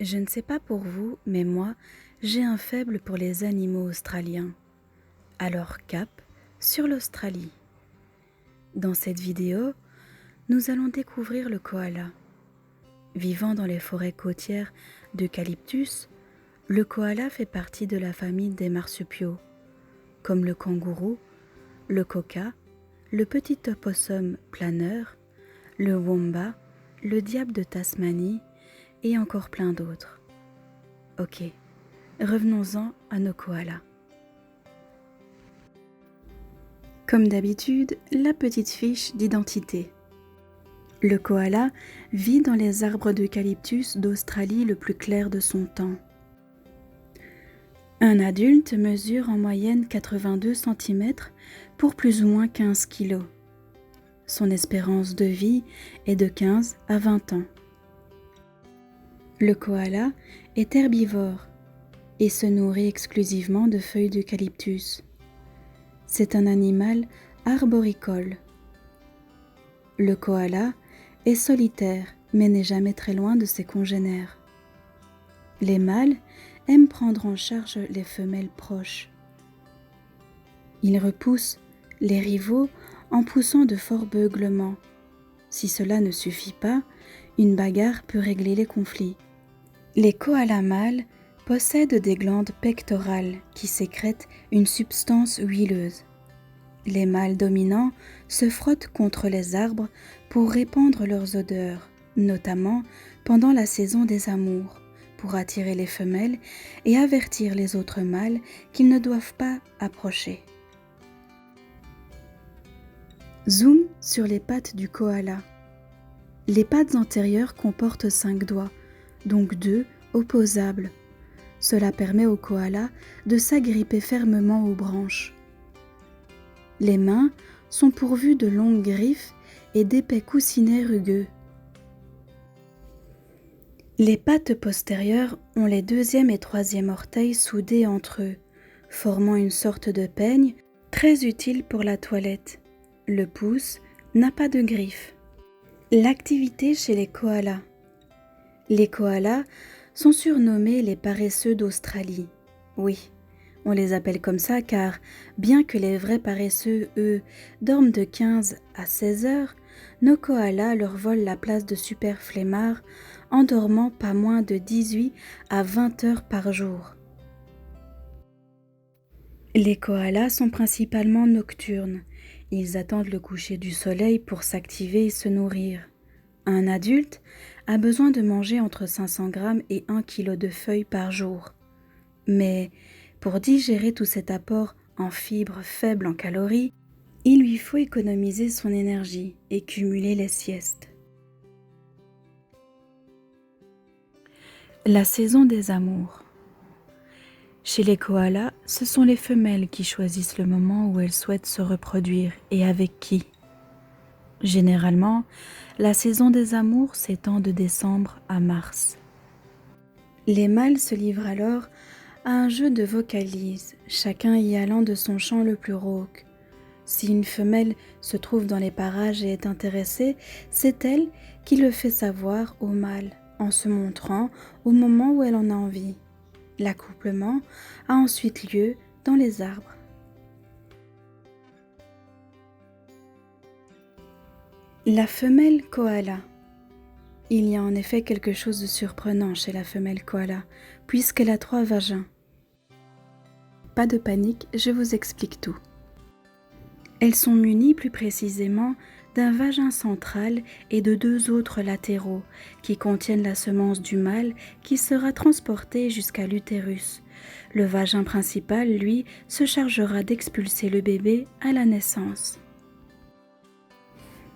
Je ne sais pas pour vous, mais moi, j'ai un faible pour les animaux australiens. Alors cap sur l'Australie. Dans cette vidéo, nous allons découvrir le koala. Vivant dans les forêts côtières d'eucalyptus, le koala fait partie de la famille des marsupiaux, comme le kangourou, le koka, le petit opossum planeur, le wombat, le diable de Tasmanie et encore plein d'autres. Ok, revenons-en à nos koalas. Comme d'habitude, la petite fiche d'identité. Le koala vit dans les arbres d'eucalyptus d'Australie le plus clair de son temps. Un adulte mesure en moyenne 82 cm pour plus ou moins 15 kg. Son espérance de vie est de 15 à 20 ans. Le koala est herbivore et se nourrit exclusivement de feuilles d'eucalyptus. C'est un animal arboricole. Le koala est solitaire mais n'est jamais très loin de ses congénères. Les mâles aiment prendre en charge les femelles proches. Ils repoussent les rivaux en poussant de forts beuglements. Si cela ne suffit pas, une bagarre peut régler les conflits. Les koalas mâles possèdent des glandes pectorales qui sécrètent une substance huileuse. Les mâles dominants se frottent contre les arbres pour répandre leurs odeurs, notamment pendant la saison des amours, pour attirer les femelles et avertir les autres mâles qu'ils ne doivent pas approcher. Zoom sur les pattes du koala. Les pattes antérieures comportent 5 doigts, donc 2 opposables. Cela permet au koala de s'agripper fermement aux branches. Les mains sont pourvues de longues griffes et d'épais coussinets rugueux. Les pattes postérieures ont les 2e et 3e orteils soudés entre eux, formant une sorte de peigne très utile pour la toilette. Le pouce n'a pas de griffes. L'activité chez les koalas. Les koalas sont surnommés les paresseux d'Australie. Oui, on les appelle comme ça car, bien que les vrais paresseux, eux, dorment de 15 à 16 heures, nos koalas leur volent la place de super flemmards en dormant pas moins de 18 à 20 heures par jour. Les koalas sont principalement nocturnes. Ils attendent le coucher du soleil pour s'activer et se nourrir. Un adulte a besoin de manger entre 500 g et 1 kg de feuilles par jour. Mais pour digérer tout cet apport en fibres faibles en calories, il lui faut économiser son énergie et cumuler les siestes. La saison des amours. Chez les koalas, ce sont les femelles qui choisissent le moment où elles souhaitent se reproduire et avec qui. Généralement, la saison des amours s'étend de décembre à mars. Les mâles se livrent alors à un jeu de vocalises, chacun y allant de son chant le plus rauque. Si une femelle se trouve dans les parages et est intéressée, c'est elle qui le fait savoir au mâle, en se montrant au moment où elle en a envie. L'accouplement a ensuite lieu dans les arbres. La femelle koala. Il y a en effet quelque chose de surprenant chez la femelle koala, puisqu'elle a 3 vagins. Pas de panique, je vous explique tout. Elles sont munies plus précisément d'un vagin central et de 2 autres latéraux qui contiennent la semence du mâle qui sera transportée jusqu'à l'utérus. Le vagin principal, lui, se chargera d'expulser le bébé à la naissance.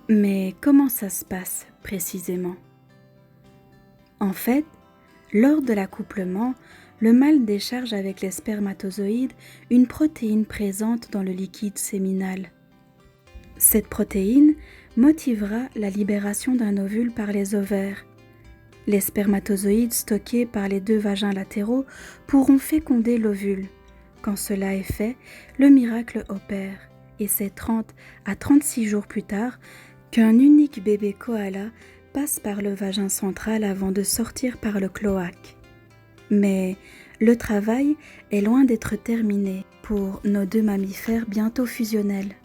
Mais comment ça se passe précisément ? En fait, lors de l'accouplement, le mâle décharge avec les spermatozoïdes une protéine présente dans le liquide séminal. Cette protéine motivera la libération d'un ovule par les ovaires. Les spermatozoïdes stockés par les 2 vagins latéraux pourront féconder l'ovule. Quand cela est fait, le miracle opère et c'est 30 à 36 jours plus tard qu'un unique bébé koala passe par le vagin central avant de sortir par le cloaque. Mais le travail est loin d'être terminé pour nos 2 mammifères bientôt fusionnels.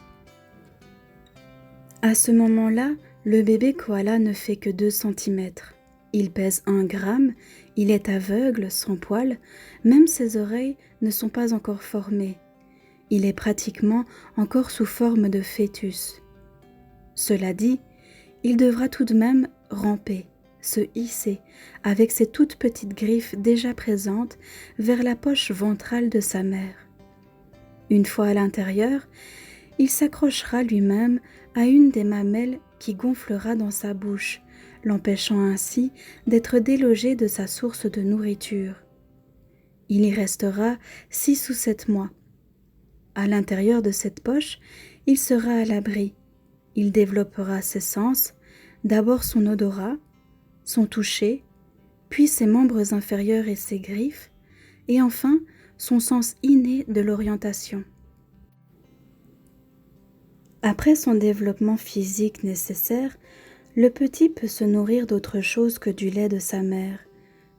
À ce moment-là, le bébé koala ne fait que 2 centimètres. Il pèse 1 gramme, il est aveugle, sans poils, même ses oreilles ne sont pas encore formées. Il est pratiquement encore sous forme de fœtus. Cela dit, il devra tout de même ramper, se hisser, avec ses toutes petites griffes déjà présentes vers la poche ventrale de sa mère. Une fois à l'intérieur, il s'accrochera lui-même à une des mamelles qui gonflera dans sa bouche, l'empêchant ainsi d'être délogé de sa source de nourriture. Il y restera 6 ou 7 mois. À l'intérieur de cette poche, il sera à l'abri. Il développera ses sens, d'abord son odorat, son toucher, puis ses membres inférieurs et ses griffes, et enfin son sens inné de l'orientation. Après son développement physique nécessaire, le petit peut se nourrir d'autre chose que du lait de sa mère.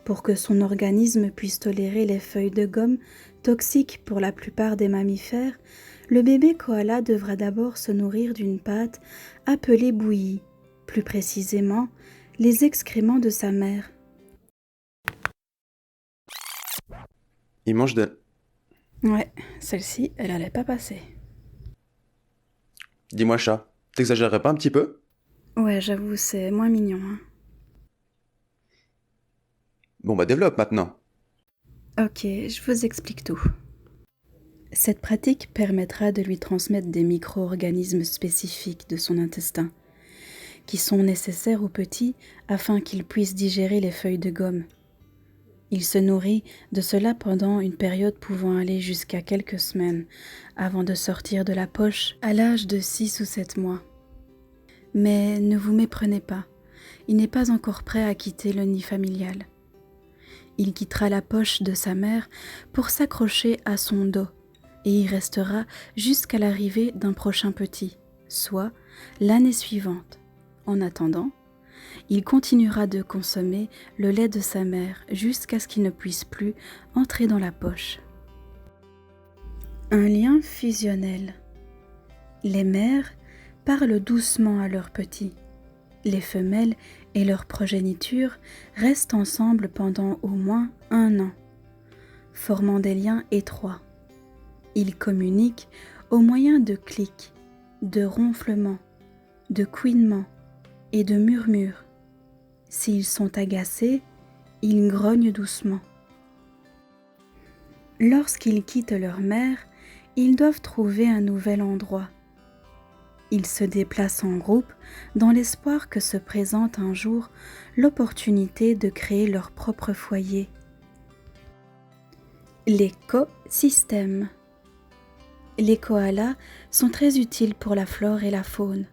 Pour que son organisme puisse tolérer les feuilles de gomme, toxiques pour la plupart des mammifères, le bébé koala devra d'abord se nourrir d'une pâte appelée bouillie, plus précisément les excréments de sa mère. Il mange de... Ouais, celle-ci, elle allait pas passer. Dis-moi chat, t'exagérerais pas un petit peu? Ouais, j'avoue, c'est moins mignon, hein. Bon bah développe maintenant. Ok, je vous explique tout. Cette pratique permettra de lui transmettre des micro-organismes spécifiques de son intestin, qui sont nécessaires au petit afin qu'il puisse digérer les feuilles de gomme. Il se nourrit de cela pendant une période pouvant aller jusqu'à quelques semaines, avant de sortir de la poche à l'âge de 6 ou 7 mois. Mais ne vous méprenez pas, il n'est pas encore prêt à quitter le nid familial. Il quittera la poche de sa mère pour s'accrocher à son dos, et y restera jusqu'à l'arrivée d'un prochain petit, soit l'année suivante. En attendant, il continuera de consommer le lait de sa mère jusqu'à ce qu'il ne puisse plus entrer dans la poche. Un lien fusionnel. Les mères parlent doucement à leurs petits. Les femelles et leur progéniture restent ensemble pendant au moins 1 an, formant des liens étroits. Ils communiquent au moyen de clics, de ronflements, de couinements et de murmures. S'ils sont agacés, ils grognent doucement. Lorsqu'ils quittent leur mère, ils doivent trouver un nouvel endroit. Ils se déplacent en groupe dans l'espoir que se présente un jour l'opportunité de créer leur propre foyer. L'écosystème. Les koalas sont très utiles pour la flore et la faune.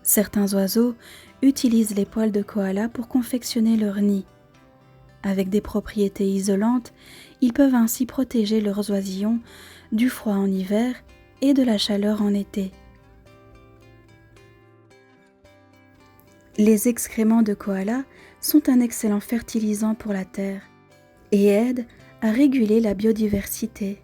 Certains oiseaux utilisent les poils de koala pour confectionner leur nid. Avec des propriétés isolantes, ils peuvent ainsi protéger leurs oisillons du froid en hiver et de la chaleur en été. Les excréments de koala sont un excellent fertilisant pour la terre et aident à réguler la biodiversité.